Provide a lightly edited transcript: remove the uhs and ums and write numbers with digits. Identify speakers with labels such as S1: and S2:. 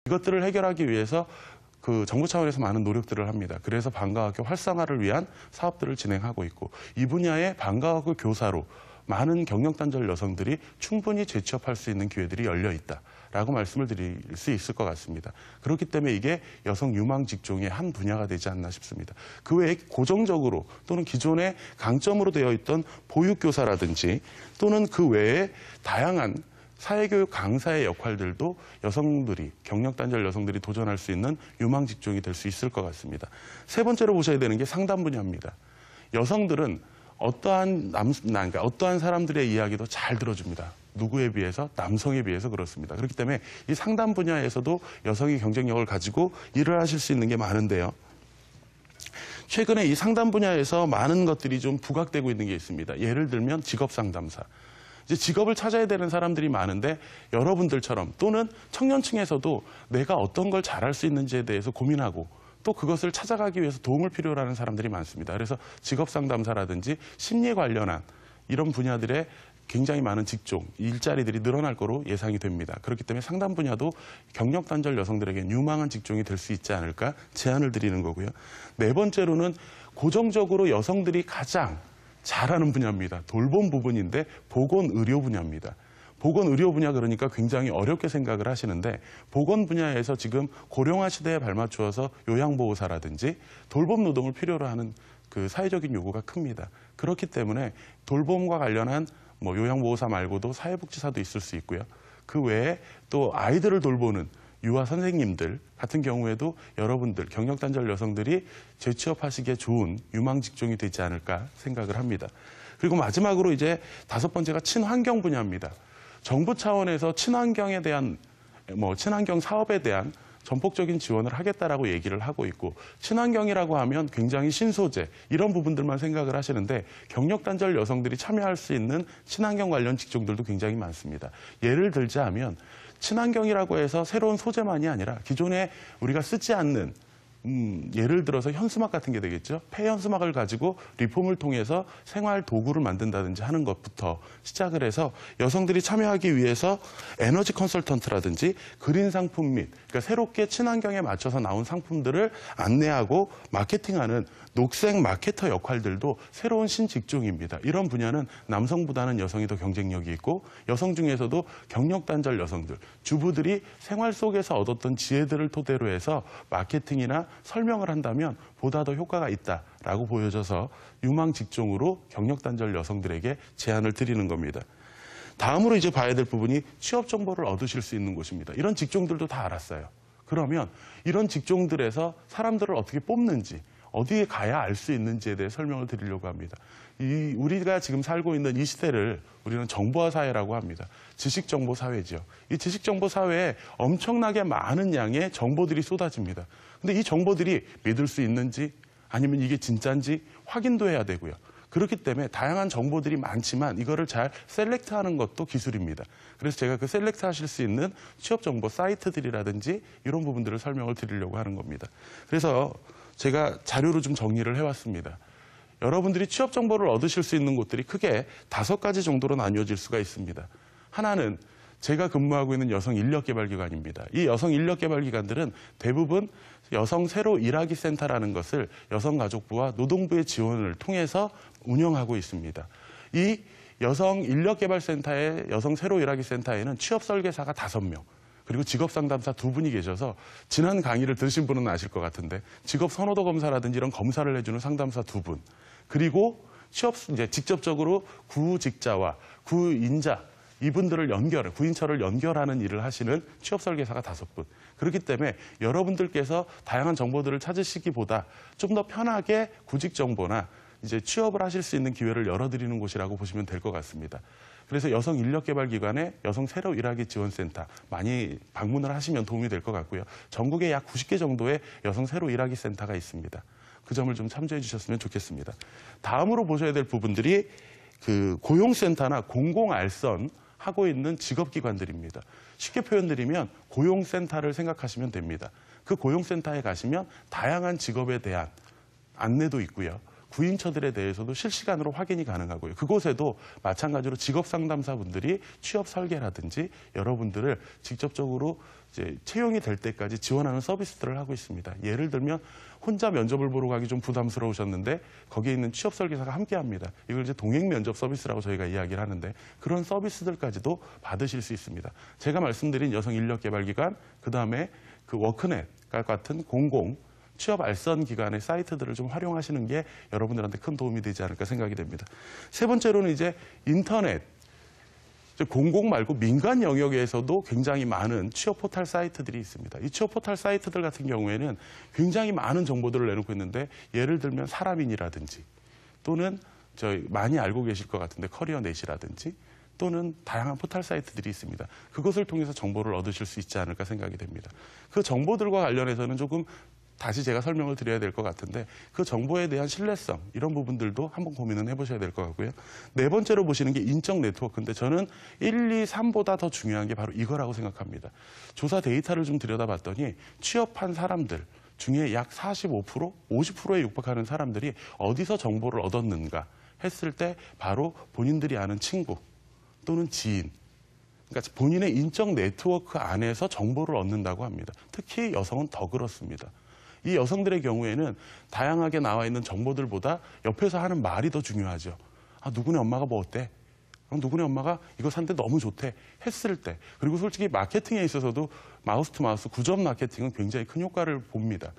S1: 이것들을 해결하기 위해서 그 정부 차원에서 많은 노력들을 합니다. 그래서 방과학교 활성화를 위한 사업들을 진행하고 있고 이 분야의 방과학교 교사로 많은 경력단절 여성들이 충분히 재취업할 수 있는 기회들이 열려 있다라고 말씀을 드릴 수 있을 것 같습니다. 그렇기 때문에 이게 여성 유망 직종의 한 분야가 되지 않나 싶습니다. 그 외에 고정적으로 또는 기존의 강점으로 되어 있던 보육교사라든지 또는 그 외에 다양한 사회교육 강사의 역할들도 여성들이, 경력단절 여성들이 도전할 수 있는 유망 직종이 될 수 있을 것 같습니다. 세 번째로 보셔야 되는 게 상담 분야입니다. 여성들은 어떠한 사람들의 이야기도 잘 들어줍니다. 누구에 비해서? 남성에 비해서 그렇습니다. 그렇기 때문에 이 상담 분야에서도 여성이 경쟁력을 가지고 일을 하실 수 있는 게 많은데요. 최근에 이 상담 분야에서 많은 것들이 좀 부각되고 있는 게 있습니다. 예를 들면 직업 상담사. 이제 직업을 찾아야 되는 사람들이 많은데 여러분들처럼 또는 청년층에서도 내가 어떤 걸 잘할 수 있는지에 대해서 고민하고 또 그것을 찾아가기 위해서 도움을 필요로 하는 사람들이 많습니다. 그래서 직업 상담사라든지 심리에 관련한 이런 분야들의 굉장히 많은 직종, 일자리들이 늘어날 거로 예상이 됩니다. 그렇기 때문에 상담 분야도 경력단절 여성들에게 유망한 직종이 될 수 있지 않을까 제안을 드리는 거고요. 네 번째로는 고정적으로 여성들이 가장 잘하는 분야입니다. 돌봄 부분인데 보건의료 분야입니다. 보건의료 분야 그러니까 굉장히 어렵게 생각을 하시는데 보건 분야에서 지금 고령화 시대에 발맞추어서 요양보호사라든지 돌봄 노동을 필요로 하는 그 사회적인 요구가 큽니다. 그렇기 때문에 돌봄과 관련한 요양보호사 말고도 사회복지사도 있을 수 있고요. 그 외에 또 아이들을 돌보는 유아 선생님들 같은 경우에도 여러분들 경력단절 여성들이 재취업하시기에 좋은 유망 직종이 되지 않을까 생각을 합니다. 그리고 마지막으로 이제 다섯 번째가 친환경 분야입니다. 정부 차원에서 친환경에 대한 친환경 사업에 대한 전폭적인 지원을 하겠다라고 얘기를 하고 있고 친환경이라고 하면 굉장히 신소재 이런 부분들만 생각을 하시는데 경력단절 여성들이 참여할 수 있는 친환경 관련 직종들도 굉장히 많습니다. 예를 들자면 친환경이라고 해서 새로운 소재만이 아니라 기존에 우리가 쓰지 않는 예를 들어서 현수막 같은 게 되겠죠. 폐현수막을 가지고 리폼을 통해서 생활 도구를 만든다든지 하는 것부터 시작을 해서 여성들이 참여하기 위해서 에너지 컨설턴트라든지 그린 상품 및 그러니까 새롭게 친환경에 맞춰서 나온 상품들을 안내하고 마케팅하는 녹색 마케터 역할들도 새로운 신직종입니다. 이런 분야는 남성보다는 여성이 더 경쟁력이 있고 여성 중에서도 경력단절 여성들, 주부들이 생활 속에서 얻었던 지혜들을 토대로 해서 마케팅이나 설명을 한다면 보다 더 효과가 있다라고 보여져서 유망 직종으로 경력단절 여성들에게 제안을 드리는 겁니다. 다음으로 이제 봐야 될 부분이 취업 정보를 얻으실 수 있는 곳입니다. 이런 직종들도 다 알았어요. 그러면 이런 직종들에서 사람들을 어떻게 뽑는지 어디에 가야 알 수 있는지에 대해 설명을 드리려고 합니다. 우리가 지금 살고 있는 이 시대를 우리는 정보화 사회라고 합니다. 지식정보 사회죠. 이 지식정보 사회에 엄청나게 많은 양의 정보들이 쏟아집니다. 근데 이 정보들이 믿을 수 있는지 아니면 이게 진짜인지 확인도 해야 되고요. 그렇기 때문에 다양한 정보들이 많지만 이거를 잘 셀렉트하는 것도 기술입니다. 그래서 제가 그 셀렉트 하실 수 있는 취업정보 사이트들이라든지 이런 부분들을 설명을 드리려고 하는 겁니다. 그래서 제가 자료로 좀 정리를 해왔습니다. 여러분들이 취업 정보를 얻으실 수 있는 곳들이 크게 5가지 정도로 나뉘어질 수가 있습니다. 하나는 제가 근무하고 있는 여성 인력개발기관입니다. 이 여성 인력개발기관들은 대부분 여성 새로 일하기 센터라는 것을 여성가족부와 노동부의 지원을 통해서 운영하고 있습니다. 이 여성 인력개발센터의 여성 새로 일하기 센터에는 취업 설계사가 5명, 그리고 직업상담사 2분이 계셔서 지난 강의를 들으신 분은 아실 것 같은데 직업 선호도 검사라든지 이런 검사를 해주는 상담사 2분, 그리고 직접적으로 구직자와 구인자 이분들을 구인처를 연결하는 일을 하시는 취업 설계사가 5분. 그렇기 때문에 여러분들께서 다양한 정보들을 찾으시기보다 좀 더 편하게 구직 정보나 이제 취업을 하실 수 있는 기회를 열어드리는 곳이라고 보시면 될 것 같습니다. 그래서 여성 인력개발기관의 여성 새로 일하기 지원센터 많이 방문을 하시면 도움이 될 것 같고요. 전국에 약 90개 정도의 여성 새로 일하기 센터가 있습니다. 그 점을 좀 참조해 주셨으면 좋겠습니다. 다음으로 보셔야 될 부분들이 그 고용센터나 공공알선 하고 있는 직업기관들입니다. 쉽게 표현드리면 고용센터를 생각하시면 됩니다. 그 고용센터에 가시면 다양한 직업에 대한 안내도 있고요. 구인처들에 대해서도 실시간으로 확인이 가능하고요. 그곳에도 마찬가지로 직업상담사분들이 취업 설계라든지 여러분들을 직접적으로 이제 채용이 될 때까지 지원하는 서비스들을 하고 있습니다. 예를 들면 혼자 면접을 보러 가기 좀 부담스러우셨는데 거기에 있는 취업 설계사가 함께합니다. 이걸 이제 동행 면접 서비스라고 저희가 이야기를 하는데 그런 서비스들까지도 받으실 수 있습니다. 제가 말씀드린 여성 인력 개발 기관, 그다음에 그 워크넷 같은 공공 취업 알선 기관의 사이트들을 좀 활용하시는 게 여러분들한테 큰 도움이 되지 않을까 생각이 됩니다. 세 번째로는 이제 인터넷, 공공 말고 민간 영역에서도 굉장히 많은 취업 포털 사이트들이 있습니다. 이 취업 포털 사이트들 같은 경우에는 굉장히 많은 정보들을 내놓고 있는데 예를 들면 사람인이라든지 또는 저희 많이 알고 계실 것 같은데 커리어넷이라든지 또는 다양한 포털 사이트들이 있습니다. 그것을 통해서 정보를 얻으실 수 있지 않을까 생각이 됩니다. 그 정보들과 관련해서는 조금 다시 제가 설명을 드려야 될 것 같은데 그 정보에 대한 신뢰성 이런 부분들도 한번 고민은 해보셔야 될 것 같고요. 네 번째로 보시는 게 인적 네트워크인데 저는 1, 2, 3보다 더 중요한 게 바로 이거라고 생각합니다. 조사 데이터를 좀 들여다봤더니 취업한 사람들 중에 약 45%, 50%에 육박하는 사람들이 어디서 정보를 얻었는가 했을 때 바로 본인들이 아는 친구 또는 지인, 그러니까 본인의 인적 네트워크 안에서 정보를 얻는다고 합니다. 특히 여성은 더 그렇습니다. 이 여성들의 경우에는 다양하게 나와 있는 정보들보다 옆에서 하는 말이 더 중요하죠. 아, 누구네 엄마가 뭐 어때? 누구네 엄마가 이거 산데 너무 좋대 했을 때. 그리고 솔직히 마케팅에 있어서도 마우스 투 마우스 구전 마케팅은 굉장히 큰 효과를 봅니다.